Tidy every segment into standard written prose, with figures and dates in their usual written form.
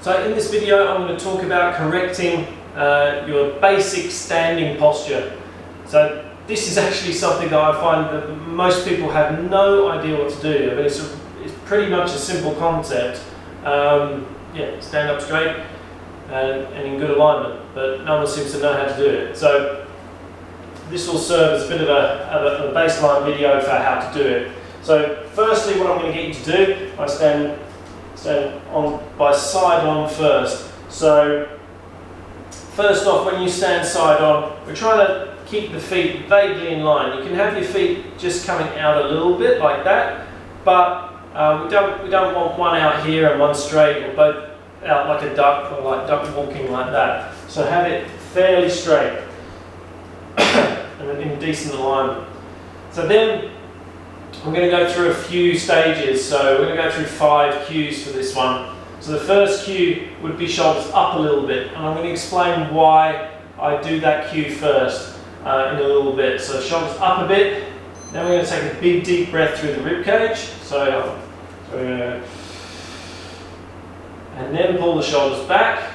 So in this video I'm going to talk about correcting your basic standing posture. So this is actually something that I find that most people have no idea what to do. I mean, it's pretty much a simple concept. Yeah, stand up straight and in good alignment, but no one seems to know how to do it. So this will serve as a bit of a baseline video for how to do it. So firstly, what I'm going to get you to do, I stand on by side on first. So first off, when you stand side on, we're trying to keep the feet vaguely in line. You can have your feet just coming out a little bit like that, but we don't want one out here and one straight, or both out like a duck, or like duck walking like that. So have it fairly straight and in decent alignment. So then I'm going to go through a few stages. So we're going to go through 5 cues for this one. So the first cue would be shoulders up a little bit, and I'm going to explain why I do that cue first in a little bit. So shoulders up a bit. Then we're going to take a big deep breath through the rib cage. So we're going to, and then pull the shoulders back.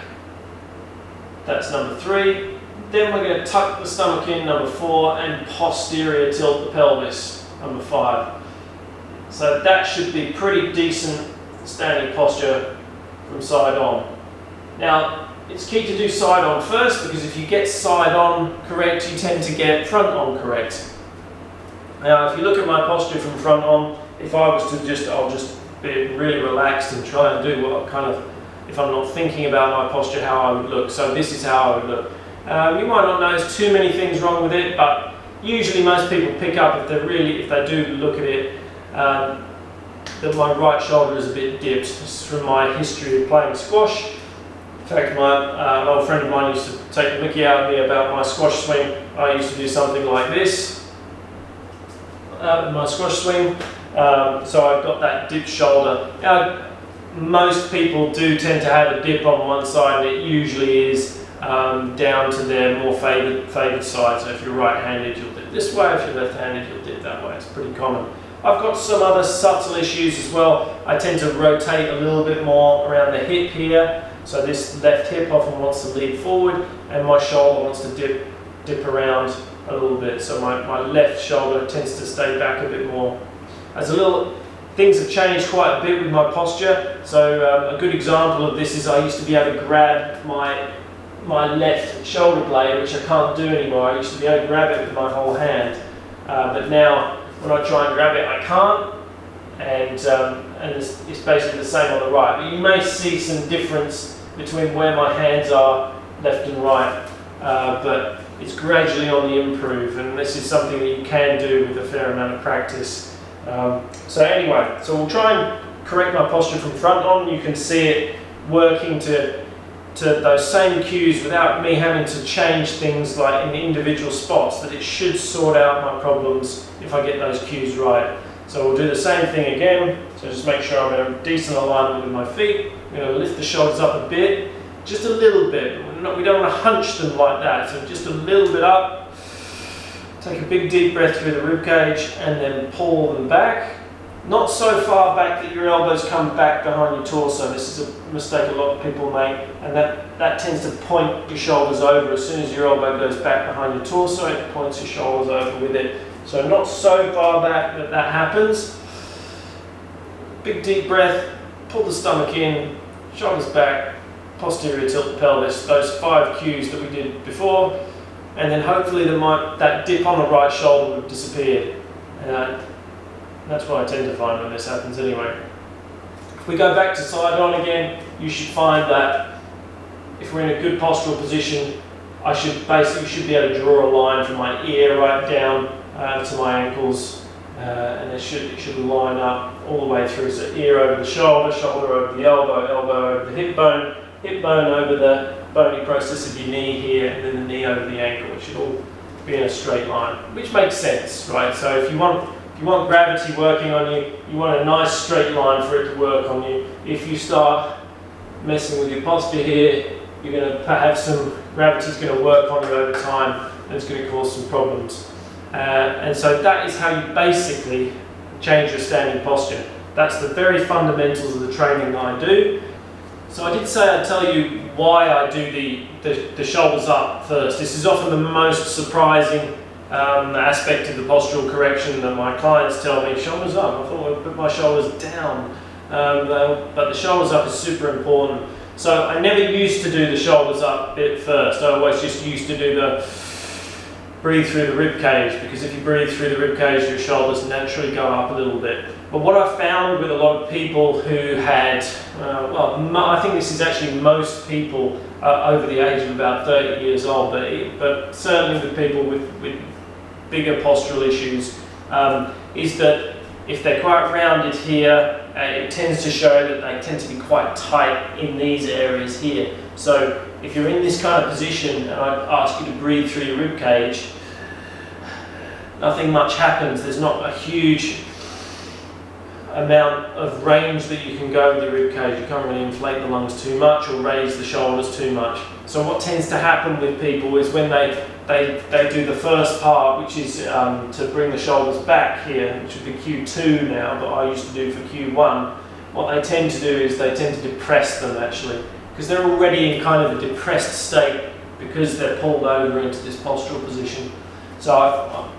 That's number 3. Then we're going to tuck the stomach in, number 4, and posterior tilt the pelvis, number 5. So that should be pretty decent standing posture from side on. Now, it's key to do side on first, because if you get side on correct, you tend to get front on correct. Now, if you look at my posture from front on, if I was to I'll just be really relaxed and try and do what if I'm not thinking about my posture, how I would look. So this is how I would look. You might not notice too many things wrong with it, but usually most people pick up if they do look at it, that my right shoulder is a bit dipped. This is from my history of playing squash. In fact, an old friend of mine used to take the mickey out of me about my squash swing. I used to do something like this, my squash swing. So I've got that dipped shoulder. Now, most people do tend to have a dip on one side, and it usually is down to their more favoured side. So if you're right-handed, you'll dip this way. If you're left-handed, you'll dip that way. It's pretty common. I've got some other subtle issues as well. I tend to rotate a little bit more around the hip here. So this left hip often wants to lead forward, and my shoulder wants to dip around a little bit. So my left shoulder tends to stay back a bit more. Things have changed quite a bit with my posture. So a good example of this is I used to be able to grab my left shoulder blade, which I can't do anymore. I used to be able to grab it with my whole hand, but now when I try and grab it, I can't, and it's basically the same on the right. But you may see some difference between where my hands are, left and right, but it's gradually on the improve, and this is something that you can do with a fair amount of practice. So anyway, so we'll try and correct my posture from front on. You can see it working to those same cues without me having to change things like in individual spots, that it should sort out my problems if I get those cues right. So we'll do the same thing again. So just make sure I'm in a decent alignment with my feet. I'm going to lift the shoulders up a bit, just a little bit. We don't want to hunch them like that, so just a little bit up. Take a big deep breath through the rib cage and then pull them back. Not so far back that your elbows come back behind your torso. This is a mistake a lot of people make, and that tends to point your shoulders over. As soon as your elbow goes back behind your torso, it points your shoulders over with it. So not so far back that happens. Big deep breath, pull the stomach in, shoulders back, posterior tilt the pelvis. Those 5 cues that we did before, and then hopefully that dip on the right shoulder would disappear. That's what I tend to find when this happens anyway. If we go back to side on again, you should find that if we're in a good postural position, I should be able to draw a line from my ear right down to my ankles, and it should line up all the way through. So ear over the shoulder, shoulder over the elbow, elbow over the hip bone over the bony process of your knee here, and then the knee over the ankle. It should all be in a straight line, which makes sense, right? So if you want gravity working on you, you want a nice straight line for it to work on you. If you start messing with your posture here, you're going to have gravity's going to work on you over time, and it's going to cause some problems. And so that is how you basically change your standing posture. That's the very fundamentals of the training that I do. So I did say I'd tell you why I do the shoulders up first. This is often the most surprising aspect of the postural correction that my clients tell me, shoulders up. I thought I'd put my shoulders down, but the shoulders up is super important. So I never used to do the shoulders up bit first. I always just used to do the breathe through the rib cage, because if you breathe through the rib cage, your shoulders naturally go up a little bit. But what I found with a lot of people who had, I think this is actually most people over the age of about 30 years old, but certainly with people with bigger postural issues, is that if they're quite rounded here, it tends to show that they tend to be quite tight in these areas here. So if you're in this kind of position and I ask you to breathe through your rib cage, nothing much happens. There's not a huge amount of range that you can go with your rib cage. You can't really inflate the lungs too much or raise the shoulders too much. So what tends to happen with people is when they do the first part, which is to bring the shoulders back here, which would be Q2 now, but I used to do for Q1. What they tend to do is they tend to depress them actually, because they're already in kind of a depressed state because they're pulled over into this postural position. So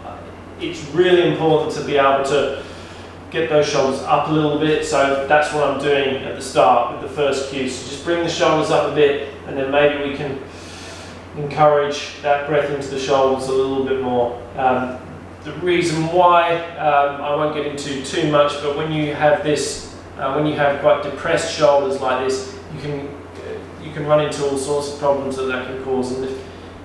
it's really important to be able to get those shoulders up a little bit. So that's what I'm doing at the start with the first cue. So just bring the shoulders up a bit, and then maybe we can encourage that breath into the shoulders a little bit more. The reason why, I won't get into too much, but when you have this, when you have quite depressed shoulders like this, you can run into all sorts of problems that can cause. And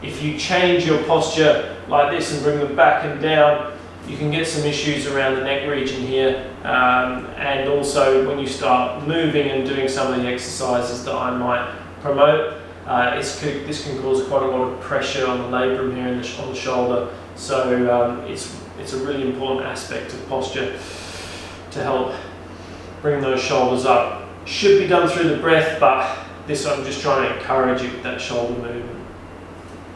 if you change your posture like this and bring them back and down, you can get some issues around the neck region here, and also when you start moving and doing some of the exercises that I might promote, this can cause quite a lot of pressure on the labrum here on the shoulder. So it's a really important aspect of posture to help bring those shoulders up. Should be done through the breath, but this I'm just trying to encourage you with that shoulder movement.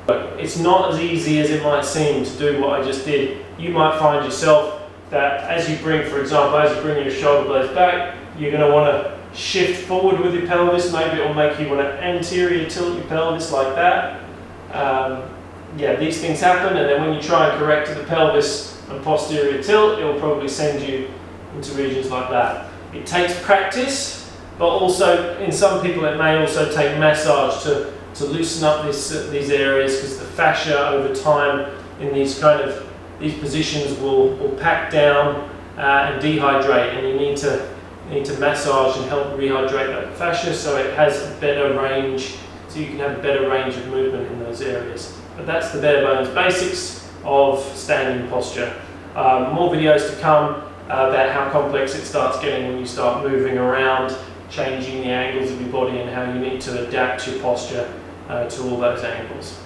But it's not as easy as it might seem to do what I just did. You might find yourself that as you bring, for example, as you bring your shoulder blades back, you're going to want to shift forward with your pelvis. Maybe it will make you want to anterior tilt your pelvis like that. Yeah, these things happen, and then when you try and correct to the pelvis and posterior tilt, it will probably send you into regions like that. It takes practice, but also in some people it may also take massage to loosen up these areas, because the fascia over time in these positions will pack down and dehydrate, and you need to massage and help rehydrate that fascia so it has a better range, so you can have a better range of movement in those areas. But that's the bare bones basics of standing posture. More videos to come about how complex it starts getting when you start moving around, changing the angles of your body and how you need to adapt your posture to all those angles.